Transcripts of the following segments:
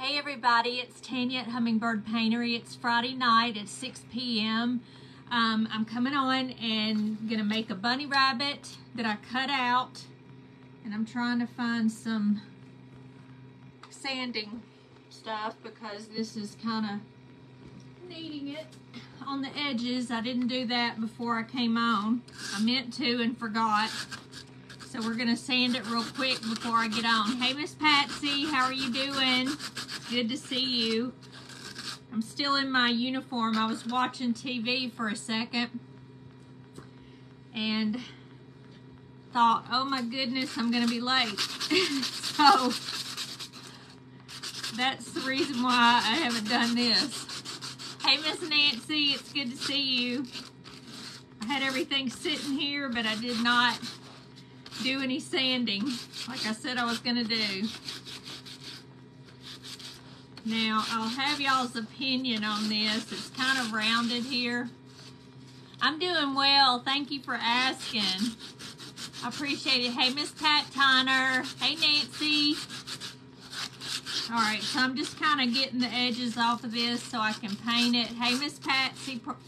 Hey everybody, it's Tanya at Hummingbird Paintery. It's Friday night at 6 p.m. I'm coming on and gonna make a bunny rabbit that I cut out, and I'm trying to find some sanding stuff because this is kind of needing it on the edges. I didn't do that before I came on. I meant to and forgot. So we're gonna sand it real quick before I get on. Hey Miss Patsy, how are you doing? Good to see you. I'm still in my uniform. I was watching TV for a second and thought, oh my goodness, I'm gonna be late. So that's the reason why I haven't done this. Hey Miss Nancy, it's good to see you. I had everything sitting here, but I did not do any sanding like I said I was gonna do. Now I'll have y'all's opinion on this. It's kind of rounded here. I'm doing well, thank you for asking. I appreciate it. Hey Miss Pat Tyner, hey Nancy. All right, so I'm just kind of getting the edges off of this so I can paint it. Hey Miss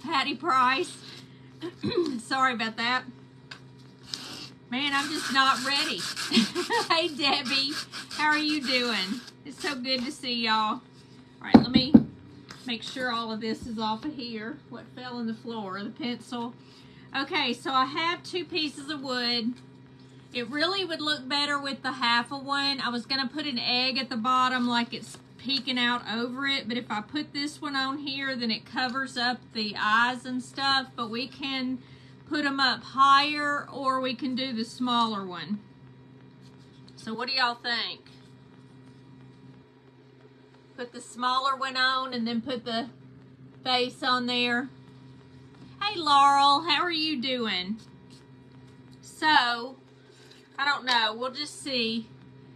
Patty Price. Sorry about that. Man, I'm just not ready. Hey, Debbie. How are you doing? It's so good to see y'all. All right, let me make sure all of this is off of here. What fell on the floor? The pencil. Okay, so I have 2 pieces of wood. It really would look better with the half of one. I was going to put an egg at the bottom like it's peeking out over it. But if I put this one on here, then it covers up the eyes and stuff. But we can put them up higher, or we can do the smaller one. So what do y'all think? Put the smaller one on and then put the face on there. Hey Laurel, how are you doing? So, I don't know, we'll just see.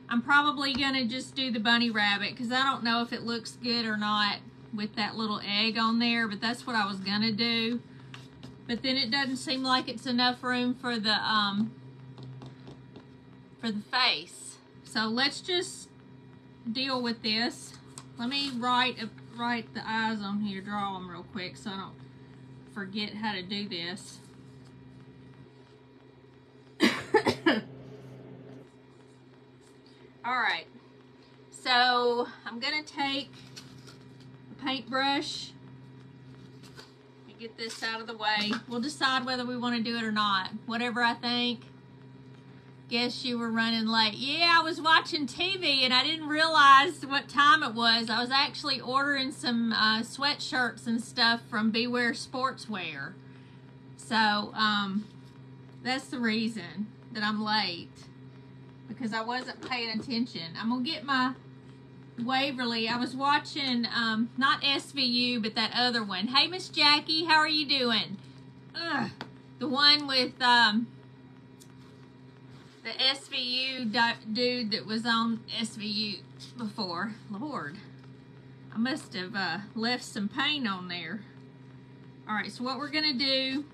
I'm probably gonna just do the bunny rabbit because I don't know if it looks good or not with that little egg on there, but that's what I was gonna do. But then it doesn't seem like it's enough room for the face. So let's just deal with this. Let me write the eyes on here, draw them real quick so I don't forget how to do this. All right, so I'm gonna take a paintbrush. Get this out of the way. We'll decide whether we want to do it or not. Whatever I think. Guess you were running late. Yeah, I was watching TV and I didn't realize what time it was. I was actually ordering some sweatshirts and stuff from Beware Sportswear. So, that's the reason that I'm late. Because I wasn't paying attention. I'm going to get my Waverly. I was watching, not SVU, but that other one. Hey, Miss Jackie, how are you doing? The one with, the SVU dude that was on SVU before. Lord, I must have, left some paint on there. All right, so what we're going to do,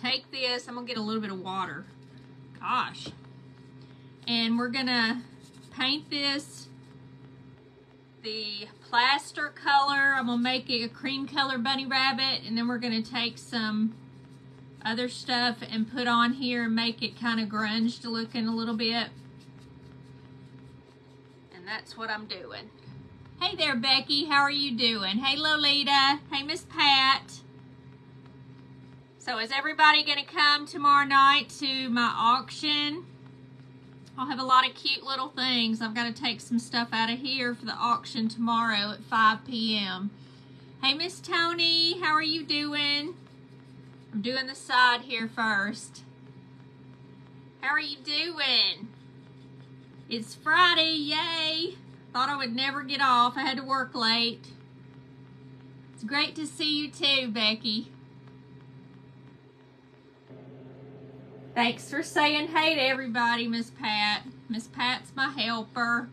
take this. I'm going to get a little bit of water. Gosh. And we're going to paint this the plaster color. I'm gonna make it a cream color bunny rabbit, and then we're gonna take some other stuff and put on here and make it kind of grunge looking a little bit. And that's what I'm doing. Hey there, Becky, how are you doing? Hey Lolita, hey Miss Pat. So is everybody gonna come tomorrow night to my auction? I'll have a lot of cute little things. I've got to take some stuff out of here for the auction tomorrow at 5 p.m. Hey, Miss Tony, how are you doing? I'm doing the side here first. How are you doing? It's Friday, yay! Thought I would never get off. I had to work late. It's great to see you too, Becky. Thanks for saying hey to everybody, Miss Pat. Miss Pat's my helper.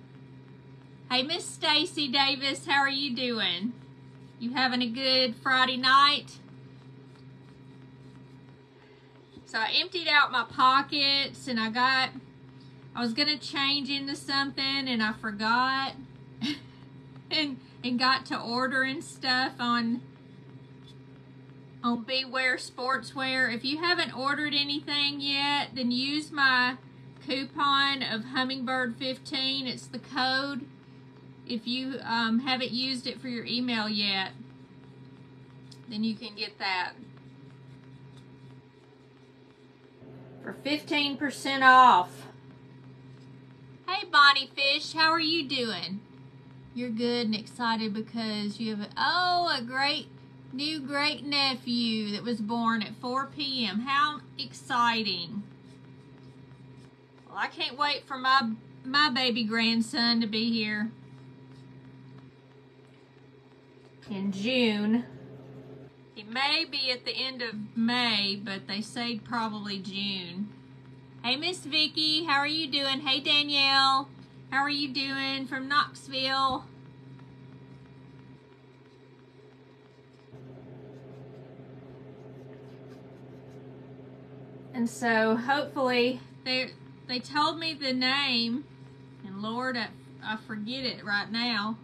Hey, Miss Stacy Davis, how are you doing? You having a good Friday night? So I emptied out my pockets and I was gonna change into something and I forgot. and got to ordering stuff on Beware Sportswear. If you haven't ordered anything yet, then use my coupon of Hummingbird15. It's the code if you haven't used it for your email yet, then you can get that for 15% off. Hey Bonnie Fish, how are you doing? You're good and excited because you have a great new great nephew that was born at 4 p.m. How exciting. Well, I can't wait for my baby grandson to be here in June. He may be at the end of May, but they say probably June. Hey, Miss Vicky, how are you doing? Hey, Danielle, how are you doing from Knoxville? And so, hopefully, they told me the name, and Lord, I forget it right now.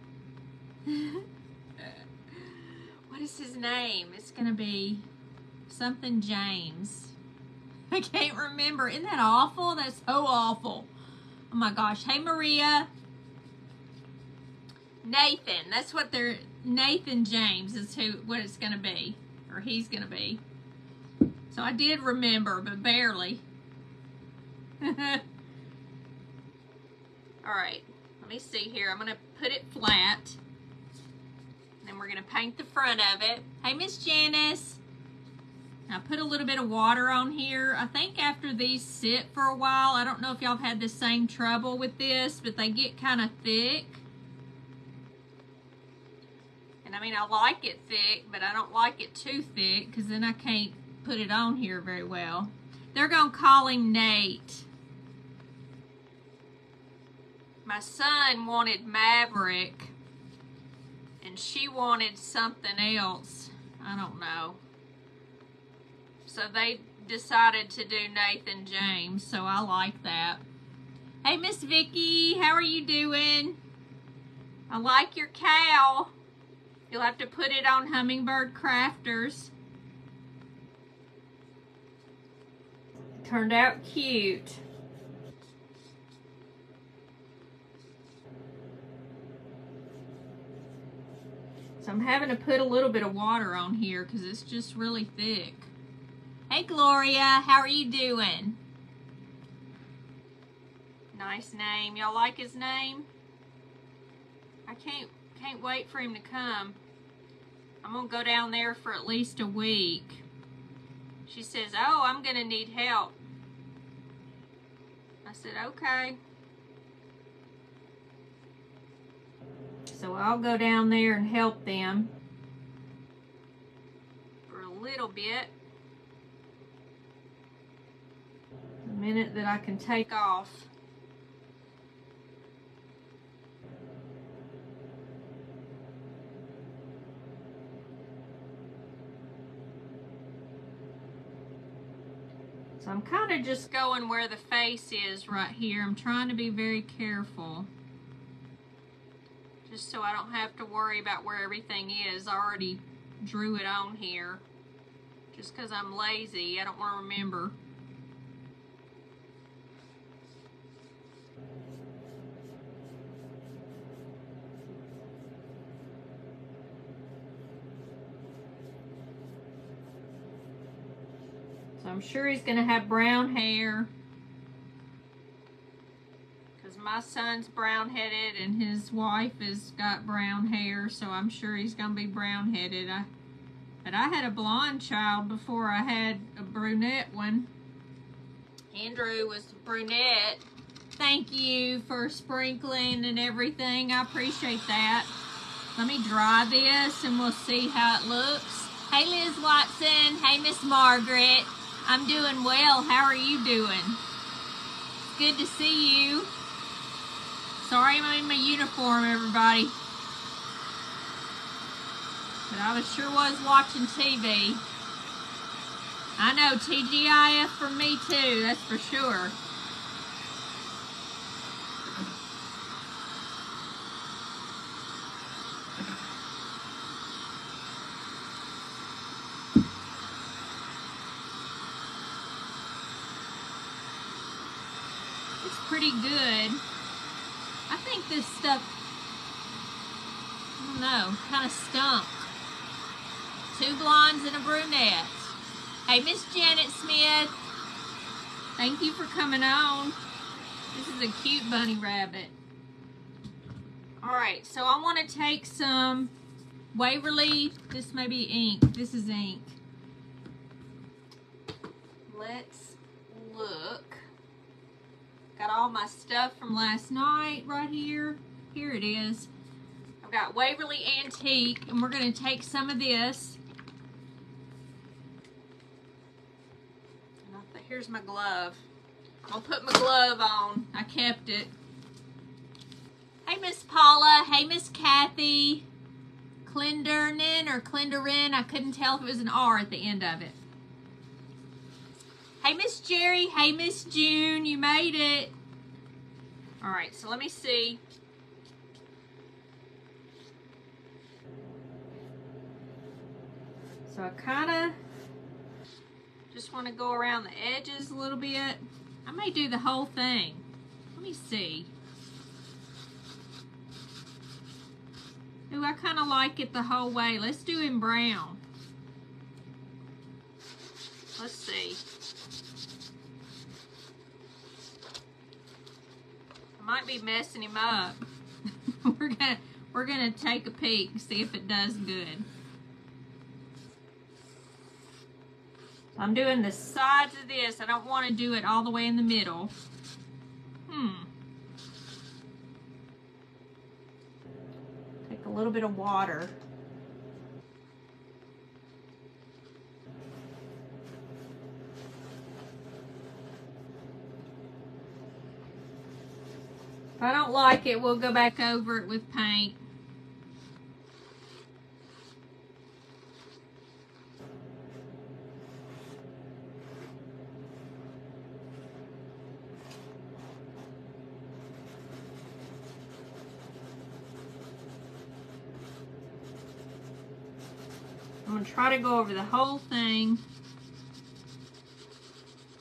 What is his name? It's going to be something James. I can't remember. Isn't that awful? That's so awful. Oh my gosh. Hey, Maria. Nathan. That's what they're... Nathan James is what it's going to be. Or he's going to be. So I did remember, but barely. Alright. Let me see here. I'm going to put it flat. And we're going to paint the front of it. Hey, Miss Janice. I put a little bit of water on here. I think after these sit for a while, I don't know if y'all have had the same trouble with this, but they get kind of thick. And I mean, I like it thick, but I don't like it too thick because then I can't put it on here very well. They're going to call him Nate. My son wanted Maverick. And she wanted something else. I don't know. So they decided to do Nathan James. So I like that. Hey, Miss Vicky. How are you doing? I like your cow. You'll have to put it on Hummingbird Crafters. Turned out cute. So I'm having to put a little bit of water on here because it's just really thick. Hey Gloria, how are you doing? Nice name. Y'all like his name? I can't wait for him to come. I'm gonna go down there for at least a week. She says, oh, I'm gonna need help. I said, okay. So I'll go down there and help them for a little bit. The minute that I can take off. So I'm kind of just going where the face is right here. I'm trying to be very careful. Just so I don't have to worry about where everything is. I already drew it on here. Just because I'm lazy, I don't want to remember. So I'm sure he's going to have brown hair. My son's brown-headed and his wife has got brown hair, so I'm sure he's going to be brown-headed. But I had a blonde child before I had a brunette one. Andrew was brunette. Thank you for sprinkling and everything. I appreciate that. Let me dry this and we'll see how it looks. Hey, Liz Watson. Hey, Miss Margaret. I'm doing well. How are you doing? It's good to see you. Sorry I'm in my uniform, everybody. But I sure was watching TV. I know, TGIF for me too, that's for sure. It's pretty good. I think this stuff, I don't know, kind of stunk. 2 blondes and a brunette. Hey, Miss Janet Smith, thank you for coming on. This is a cute bunny rabbit. All right, so I want to take some Waverly. This may be ink. This is ink. Let's look. Got all my stuff from last night right here. Here it is. I've got Waverly Antique, and we're going to take some of this. And here's my glove. I'll put my glove on. I kept it. Hey, Miss Paula. Hey, Miss Kathy. Clendernin or Clenderin. I couldn't tell if it was an R at the end of it. Hey, Miss Jerry. Hey, Miss June. You made it. All right, so let me see. So I kind of just want to go around the edges a little bit. I may do the whole thing. Let me see. Ooh, I kind of like it the whole way. Let's do in brown. Let's see. I might be messing him up. we're gonna take a peek and see if it does good. I'm doing the sides of this. I don't want to do it all the way in the middle. Take a little bit of water. If I don't like it, we'll go back over it with paint. I'm going to try to go over the whole thing.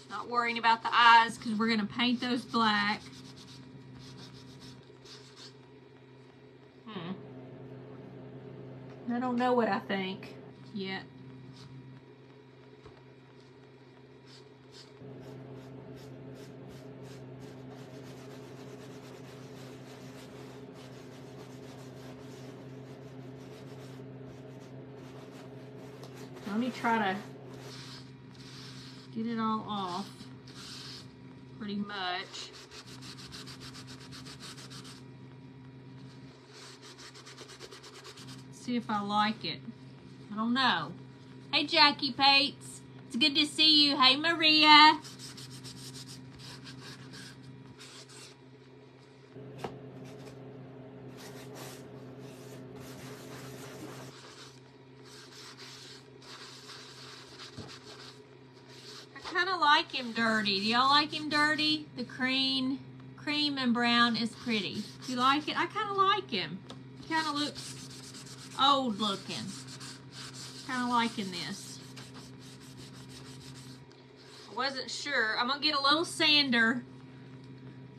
Not worrying about the eyes because we're going to paint those black. I don't know what I think yet. Let me try to get it all off pretty much. See if I like it. I don't know. Hey, Jackie Pates. It's good to see you. Hey, Maria. I kind of like him dirty. Do y'all like him dirty? The cream and brown is pretty. Do you like it? I kind of like him. He kind of looks old looking. Kind of liking this. I wasn't sure. I'm going to get a little sander,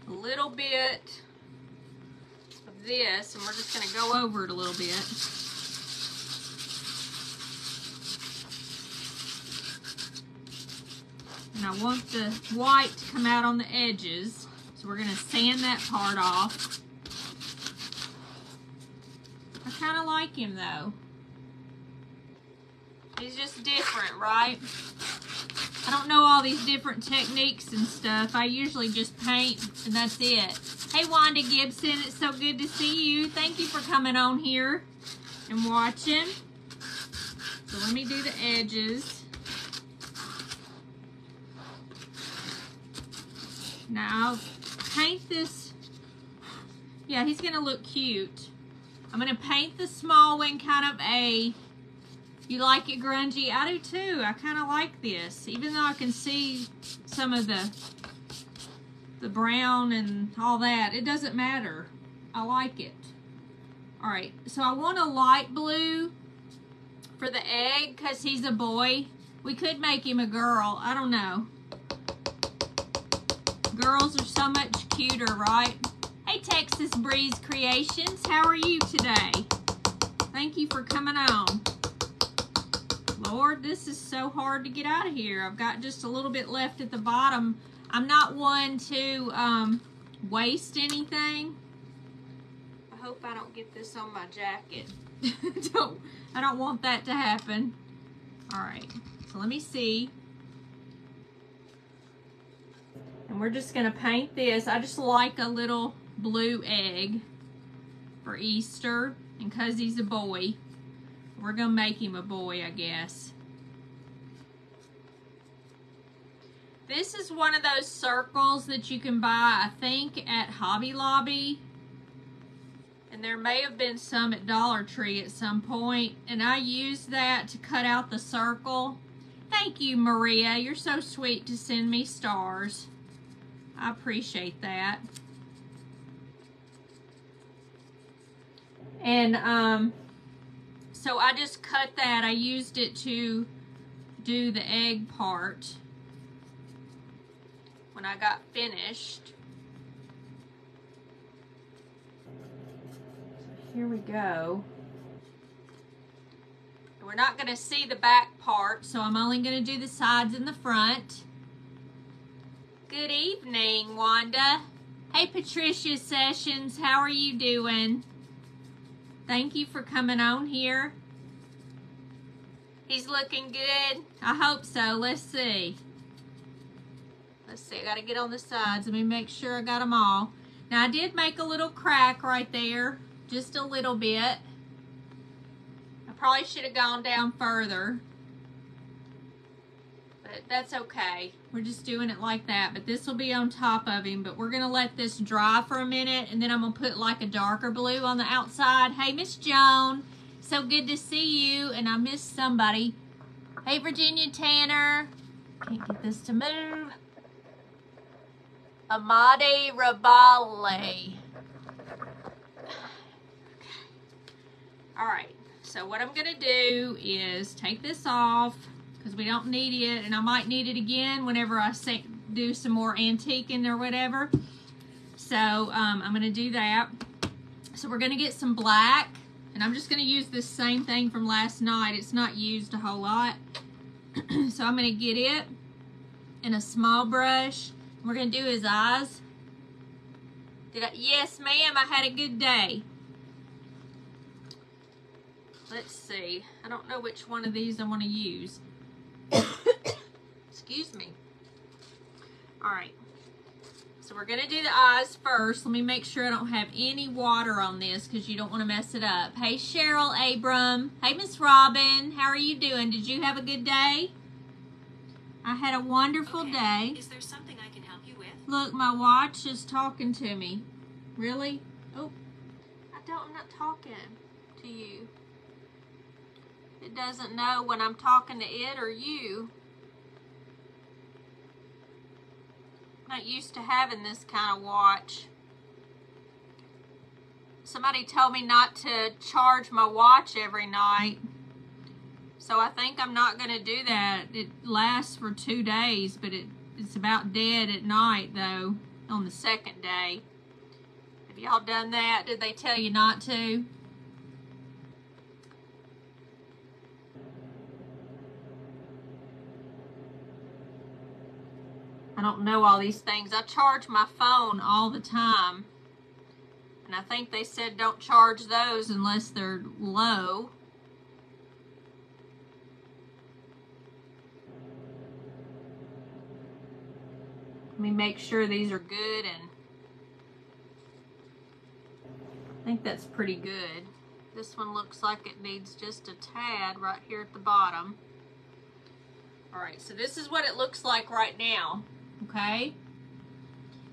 a little bit of this, and we're just going to go over it a little bit. And I want the white to come out on the edges, so we're going to sand that part off. I kind of like him though. He's just different, right? I don't know all these different techniques and stuff. I usually just paint and that's it. Hey, Wanda Gibson, it's so good to see you. Thank you for coming on here and watching. So let me do the edges. Now I'll paint this. Yeah, he's gonna look cute. I'm going to paint the small one kind of a, you like it grungy? I do too. I kind of like this. Even though I can see some of the brown and all that, it doesn't matter. I like it. All right, so I want a light blue for the egg because he's a boy. We could make him a girl. I don't know. Girls are so much cuter, right? Hey, Texas Breeze Creations, how are you today? Thank you for coming on. Lord, this is so hard to get out of here. I've got just a little bit left at the bottom. I'm not one to waste anything. I hope I don't get this on my jacket. I don't want that to happen. All right, so let me see. And we're just gonna paint this. I just like a little blue egg for Easter, and cause he's a boy, we're gonna make him a boy, I guess. This is one of those circles that you can buy, I think, at Hobby Lobby. And there may have been some at Dollar Tree at some point. And I used that to cut out the circle. Thank you, Maria. You're so sweet to send me stars. I appreciate that. And so I just cut that. I used it to do the egg part when I got finished. Here we go. We're not going to see the back part, so I'm only going to do the sides and the front. Good evening, Wanda. Hey, Patricia Sessions, how are you doing? Thank you for coming on here. He's looking good. I hope so. Let's see. Let's see. I got to get on the sides. Let me make sure I got them all. Now, I did make a little crack right there. Just a little bit. I probably should have gone down further. But that's okay. We're just doing it like that. But this will be on top of him. But we're going to let this dry for a minute. And then I'm going to put like a darker blue on the outside. Hey, Miss Joan. So good to see you. And I missed somebody. Hey, Virginia Tanner. Can't get this to move. Amade Rabale. All right, so what I'm gonna do is take this off because we don't need it, and I might need it again whenever I do some more antiquing or whatever. So I'm gonna do that. So we're gonna get some black, and I'm just gonna use this same thing from last night. It's not used a whole lot. So I'm gonna get it in a small brush. We're gonna do his eyes. Yes, ma'am, I had a good day. Let's see. I don't know which one of these I want to use. Excuse me. All right. So we're going to do the eyes first. Let me make sure I don't have any water on this because you don't want to mess it up. Hey, Cheryl Abram. Hey, Miss Robin. How are you doing? Did you have a good day? I had a wonderful day. Is there something I can help you with? Look, my watch is talking to me. Really? Oh, I'm not talking to you. It doesn't know when I'm talking to it or you. I'm not used to having this kind of watch. Somebody told me not to charge my watch every night. So I think I'm not going to do that. It lasts for 2 days, but it's about dead at night, though, on the second day. Have y'all done that? Did they tell you not to? I don't know all these things. I charge my phone all the time. And I think they said don't charge those unless they're low. Let me make sure these are good, and I think that's pretty good. This one looks like it needs just a tad right here at the bottom. All right, so this is what it looks like right now, okay?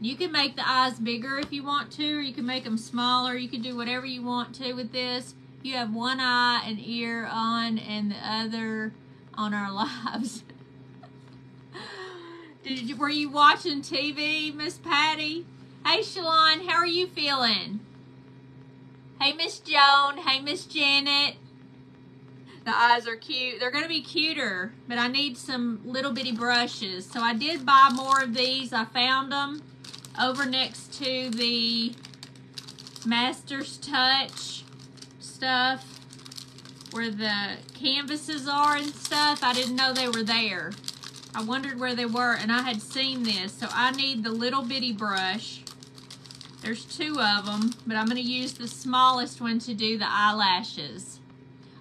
You can make the eyes bigger if you want to, or you can make them smaller. You can do whatever you want to with this. You have one eye and ear on and the other on our lives. Were you watching TV, Miss Patty? Hey, Shalon, how are you feeling? Hey, Hey, Miss Joan. Hey, Miss Janet. The eyes are cute. They're going to be cuter, but I need some little bitty brushes. So I did buy more of these. I found them over next to the Master's Touch stuff where the canvases are and stuff. I didn't know they were there. I wondered where they were, and I had seen this. So I need the little bitty brush. There's 2 of them, but I'm going to use the smallest one to do the eyelashes.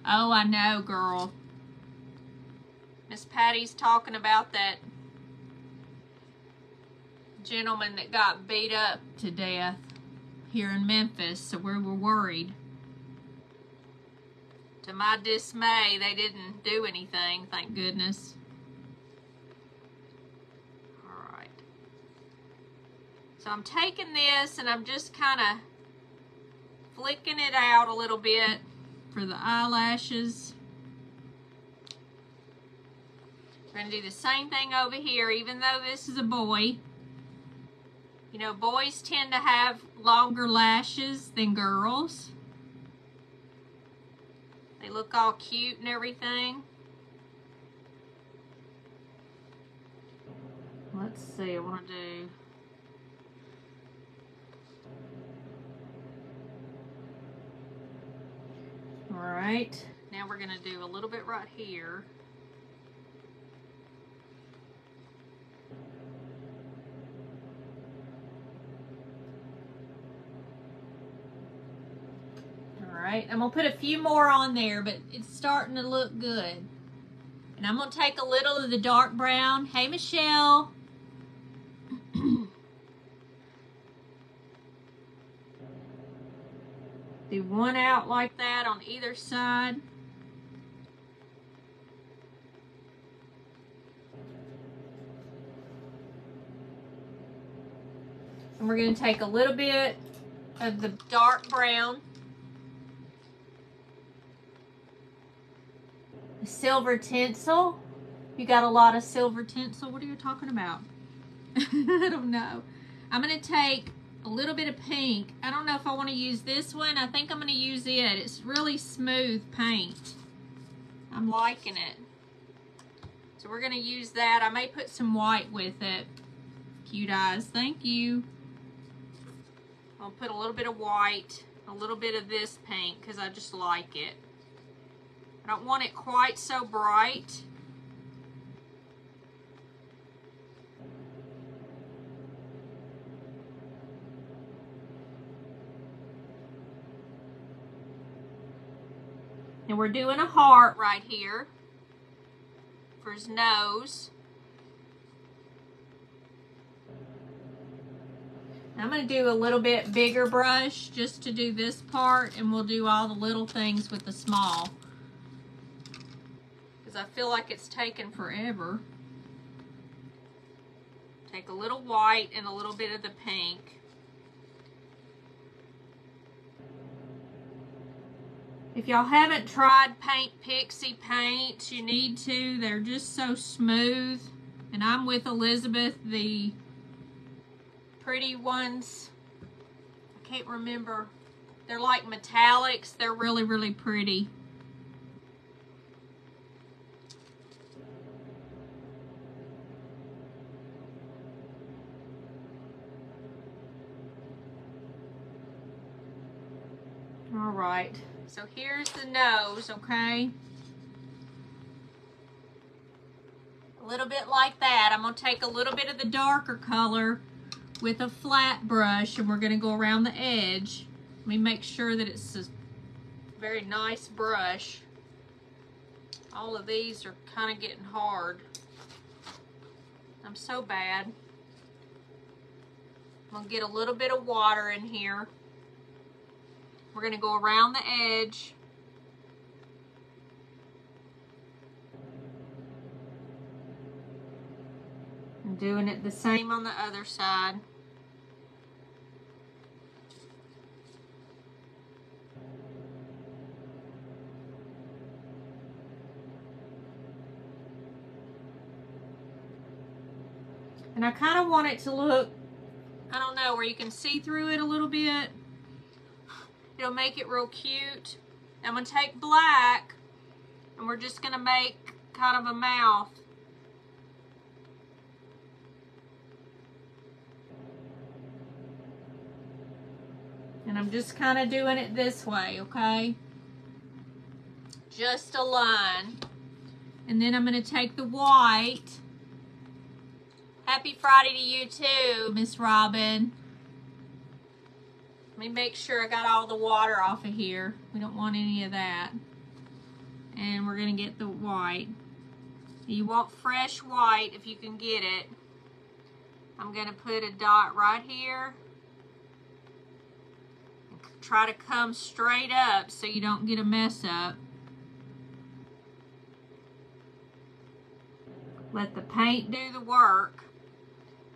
Oh, I know, girl. Miss Patty's talking about that gentleman that got beat up to death here in Memphis, so we were worried. To my dismay, they didn't do anything, thank goodness. All right. So I'm taking this and I'm just kind of flicking it out a little bit for the eyelashes. We're going to do the same thing over here, even though this is a boy. You know, boys tend to have longer lashes than girls. They look all cute and everything. Let's see, I want to do... All right, now we're going to do a little bit right here. Alright, I'm going to put a few more on there, but it's starting to look good. And I'm going to take a little of the dark brown. Hey, Michelle. Do one out like that on either side. And we're going to take a little bit of the dark brown. Silver tinsel. You got a lot of silver tinsel. What are you talking about? I don't know. I'm going to take a little bit of pink. I don't know if I want to use this one. I think I'm going to use it. It's really smooth paint. I'm liking it. So we're going to use that. I may put some white with it. Cute eyes. Thank you. I'll put a little bit of white, a little bit of this pink because I just like it. I don't want it quite so bright. And we're doing a heart right here for his nose. I'm going to do a little bit bigger brush just to do this part, and we'll do all the little things with the small. Because I feel like it's taken forever. Take a little white and a little bit of the pink. If y'all haven't tried Paint Pixie paints, you need to. They're just so smooth. And I'm with Elizabeth, the pretty ones. I can't remember. They're like metallics. They're really, really pretty. All right. So here's the nose, okay? A little bit like that. I'm going to take a little bit of the darker color with a flat brush, and we're going to go around the edge. Let me make sure that it's a very nice brush. All of these are kind of getting hard. I'm so bad. I'm going to get a little bit of water in here. We're going to go around the edge. I'm doing it the same on the other side. And I kind of want it to look, I don't know, where you can see through it a little bit. It it'll make it real cute. I'm going to take black, and we're just going to make kind of a mouth. And I'm just kind of doing it this way, okay? Just a line. And then I'm going to take the white. Happy Friday to you too, Miss Robin. Let me make sure I got all the water off of here. We don't want any of that. And we're going to get the white. You want fresh white if you can get it. I'm going to put a dot right here. Try to come straight up so you don't get a mess up. Let the paint do the work.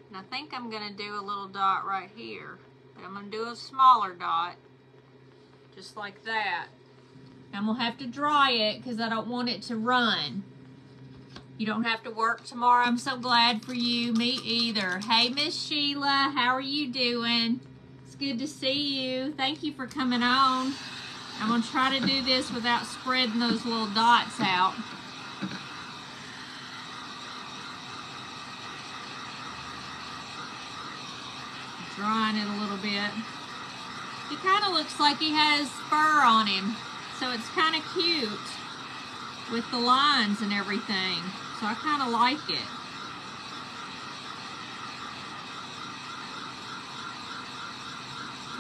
And I think I'm going to do a little dot right here. But I'm going to do a smaller dot. Just like that. I'm going to have to dry it because I don't want it to run. You don't have to work tomorrow. I'm so glad for you. Me either. Hey, Miss Sheila. How are you doing? It's good to see you. Thank you for coming on. I'm going to try to do this without spreading those little dots out. Drying it a little bit. He kind of looks like he has fur on him, so it's kind of cute with the lines and everything, so I kind of like it.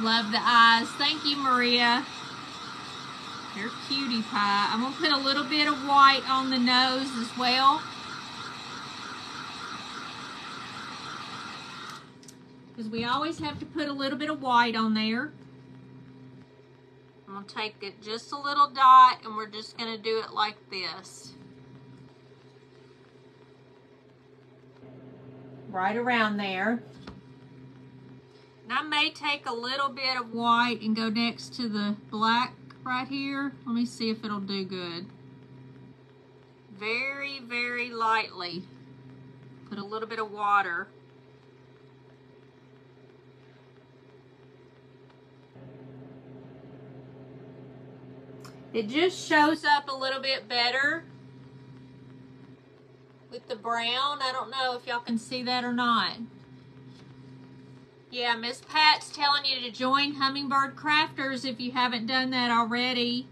Love the eyes. Thank you, Maria. You're cutie pie. I'm going to put a little bit of white on the nose as well. Because we always have to put a little bit of white on there. I'm going to take it just a little dot and we're just going to do it like this. Right around there. And I may take a little bit of white and go next to the black right here. Let me see if it'll do good. Very, very lightly. Put a little bit of water. It just shows up a little bit better with the brown. I don't know if y'all can see that or not. Yeah, Miss Pat's telling you to join Hummingbird Crafters if you haven't done that already.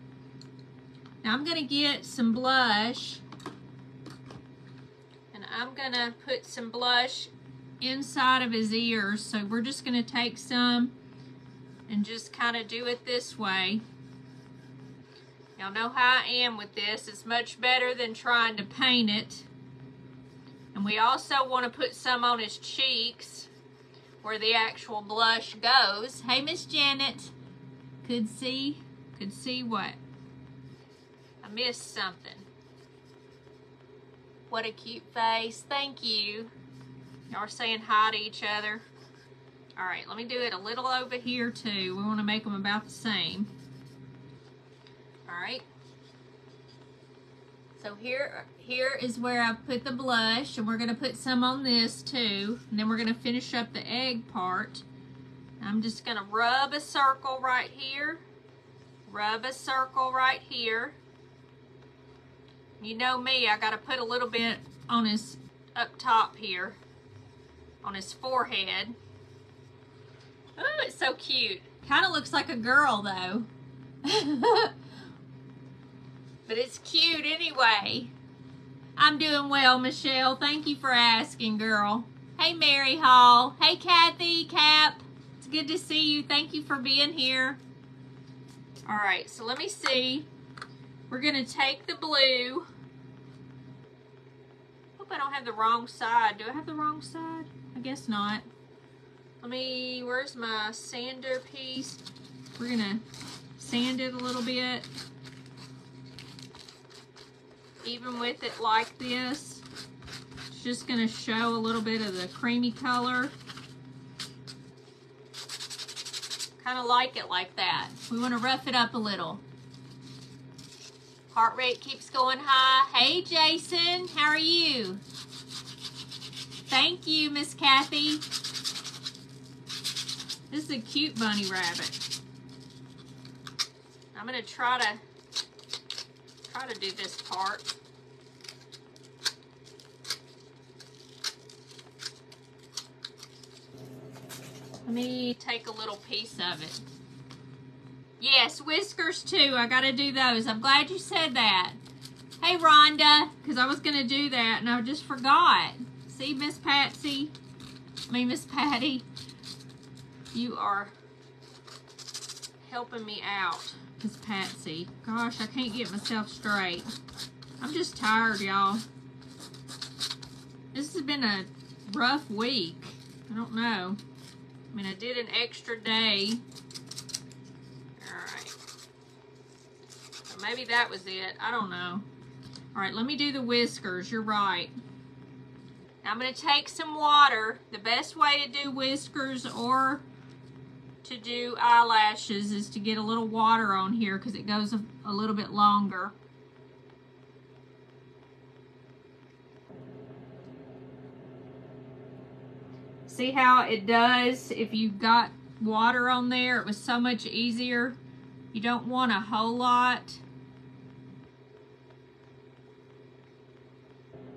Now I'm going to get some blush. And I'm going to put some blush inside of his ears. So we're just going to take some and just kind of do it this way. Y'all know how I am with this. It's much better than trying to paint it. And we also want to put some on his cheeks where the actual blush goes. Hey, Miss Janet. Could see what? I missed something. What a cute face. Thank you. Y'all are saying hi to each other. All right, let me do it a little over here too. We want to make them about the same. All right. So here is where I put the blush, and we're going to put some on this too. And then we're going to finish up the egg part. I'm just going to rub a circle right here. Rub a circle right here. You know me, I got to put a little bit on his up top here, on his forehead. Oh, it's so cute. Kind of looks like a girl though. But it's cute anyway. I'm doing well, Michelle. Thank you for asking, girl. Hey, Mary Hall. Hey, Kathy, Cap. It's good to see you. Thank you for being here. All right, so let me see. We're going to take the blue. Hope I don't have the wrong side. Do I have the wrong side? I guess not. Where's my sander piece? We're going to sand it a little bit. Even with it like this, it's just going to show a little bit of the creamy color. Kind of like it like that. We want to rough it up a little. Heart rate keeps going high. Hey, Jason, how are you? Thank you, Miss Kathy. This is a cute bunny rabbit. gonna try to do this part. Let me take a little piece of it. Yes, whiskers too. I gotta do those. I'm glad you said that. Hey, Rhonda, because I was gonna do that and I just forgot. See, Miss Patsy? Miss Patty, you are helping me out. Miss Patsy. Gosh, I can't get myself straight. I'm just tired, y'all. This has been a rough week. I don't know. I mean, I did an extra day. Alright. So maybe that was it. I don't know. Alright, let me do the whiskers. You're right. I'm going to take some water. The best way to do whiskers or to do eyelashes is to get a little water on here because it goes a little bit longer. See how it does if you got water on there? It was so much easier. You don't want a whole lot.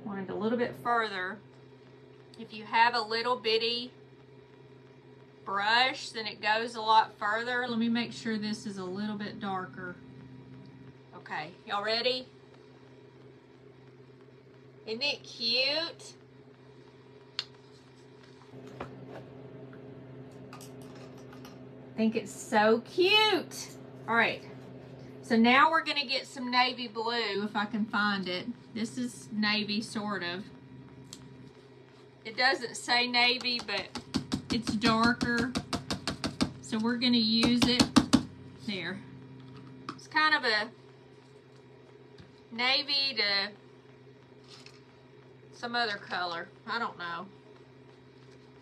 Want it a little bit further. If you have a little bitty brush, then it goes a lot further. Let me make sure this is a little bit darker. Okay, y'all ready? Isn't it cute? I think it's so cute. All right, so now we're gonna get some navy blue if I can find it. This is navy, sort of. It doesn't say navy, but it's darker. So we're gonna use it there. It's kind of a navy to some other color. I don't know.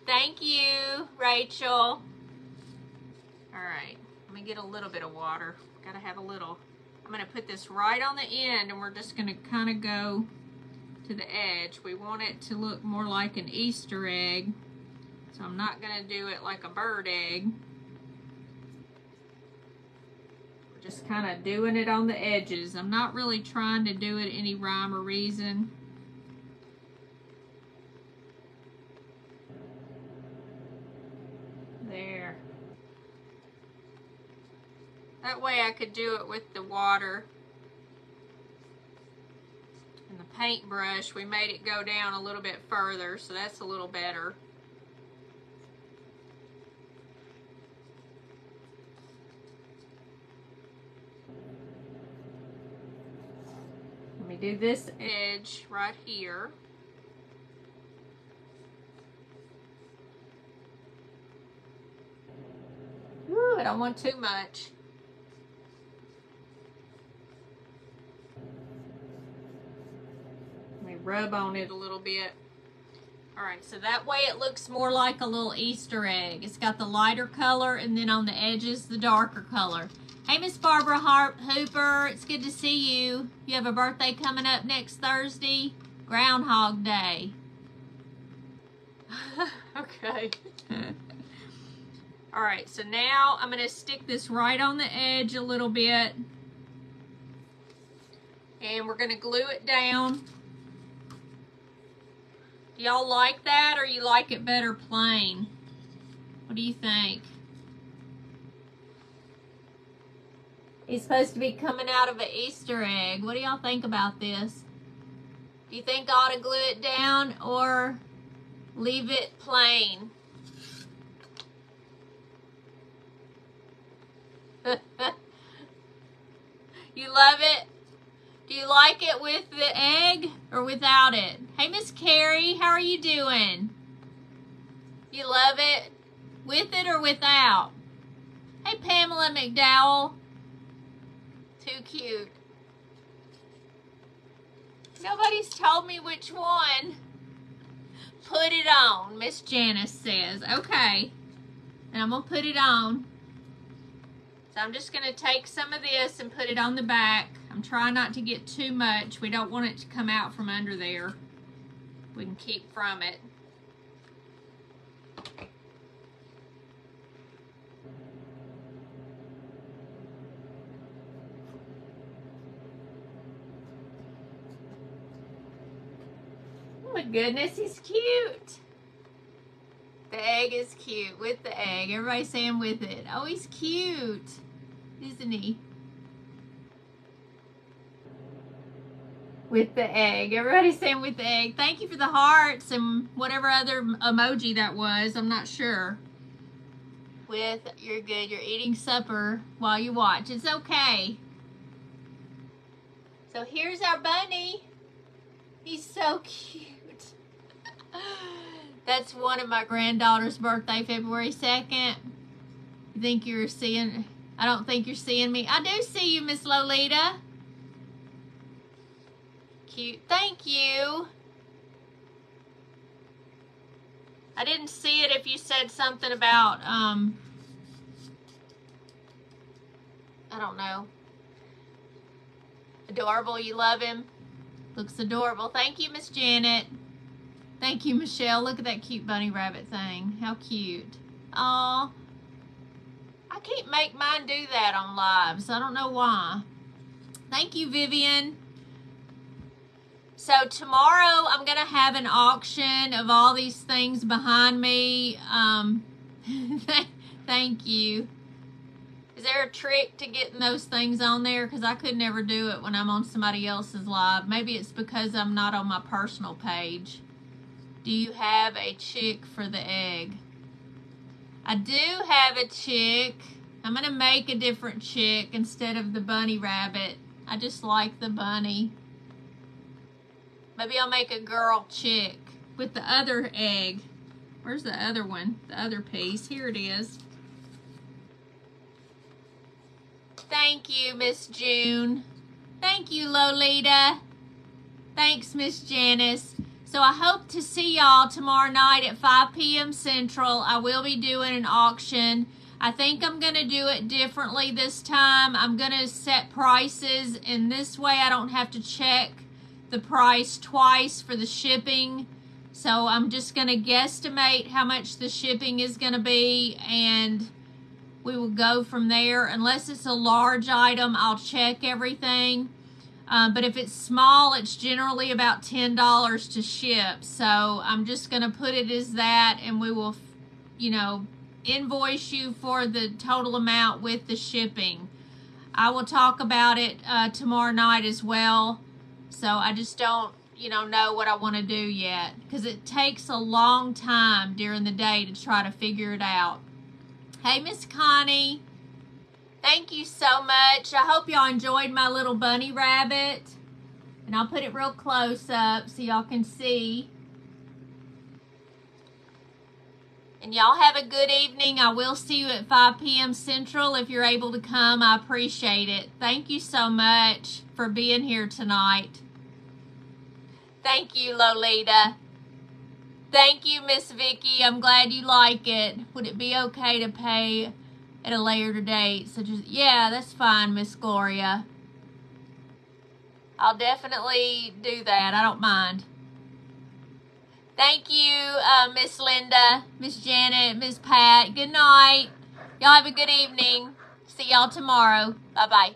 Thank you, Rachel. All right, let me get a little bit of water. Gotta have a little. I'm gonna put this right on the end and we're just gonna kind of go to the edge. We want it to look more like an Easter egg. So I'm not gonna do it like a bird egg. We're just kind of doing it on the edges. I'm not really trying to do it any rhyme or reason. There. That way I could do it with the water and the paintbrush. We made it go down a little bit further, so that's a little better. Let me do this edge right here. Ooh, I don't want too much. Rub on it a little bit. All right, so that way it looks more like a little Easter egg. It's got the lighter color and then on the edges the darker color. Hey, Miss Barbara Hooper, it's good to see you. You have a birthday coming up next Thursday, Groundhog Day. Okay. All right, so now I'm gonna stick this right on the edge a little bit and we're gonna glue it down. Do y'all like that or you like it better plain? What do you think? He's supposed to be coming out of an Easter egg. What do y'all think about this? Do you think I ought to glue it down or leave it plain? You love it? Do you like it with the egg or without it? Hey, Miss Carrie, how are you doing? You love it? With it or without? Hey, Pamela McDowell. Too cute. Nobody's told me which one. Put it on, Miss Janice says. Okay. And I'm going to put it on. So I'm just going to take some of this and put it on the back. I'm trying not to get too much. We don't want it to come out from under there. We can keep from it. my goodness, he's cute. The egg is cute, with the egg. Everybody saying with it. Oh, he's cute, isn't he? With the egg. Everybody's saying with the egg. Thank you for the hearts and whatever other emoji that was. I'm not sure. With, you're good. You're eating supper while you watch. It's okay. So here's our bunny. He's so cute. That's one of my granddaughter's birthday, February 2nd. You think you're seeing, I don't think you're seeing me. I do see you, Miss Lolita. Cute. Thank you. I didn't see it if you said something about, I don't know. Adorable. You love him. Looks adorable. Thank you, Miss Janet. Thank you, Michelle. Look at that cute bunny rabbit thing. How cute. Aw. I can't make mine do that on lives. I don't know why. Thank you, Vivian. So tomorrow I'm going to have an auction of all these things behind me. Thank you. Is there a trick to getting those things on there? Because I could never do it when I'm on somebody else's live. Maybe it's because I'm not on my personal page. Do you have a chick for the egg? I do have a chick. I'm going to make a different chick instead of the bunny rabbit. I just like the bunny. Maybe I'll make a girl chick with the other egg. Where's the other one? The other piece. Here it is. Thank you, Miss June. Thank you, Lolita. Thanks, Miss Janice. So I hope to see y'all tomorrow night at 5 p.m. Central. I will be doing an auction. I think I'm going to do it differently this time. I'm going to set prices, and this way I don't have to check the price twice for the shipping. So I'm just going to guesstimate how much the shipping is going to be, and we will go from there. Unless it's a large item, I'll check everything. But if it's small, it's generally about $10 to ship. So I'm just going to put it as that, and we will, you know, invoice you for the total amount with the shipping. I will talk about it tomorrow night as well. So I just don't, you know what I want to do yet, because it takes a long time during the day to try to figure it out. Hey, Miss Connie. Thank you so much. I hope y'all enjoyed my little bunny rabbit. And I'll put it real close up so y'all can see. And y'all have a good evening. I will see you at 5 p.m. Central. If you're able to come, I appreciate it. Thank you so much for being here tonight. Thank you, Lolita. Thank you, Miss Vicky. I'm glad you like it. Would it be okay to pay at a later date? So just, yeah, that's fine, Miss Gloria. I'll definitely do that. I don't mind. Thank you, Miss Linda, Miss Janet, Miss Pat. Good night. Y'all have a good evening. See y'all tomorrow. Bye-bye.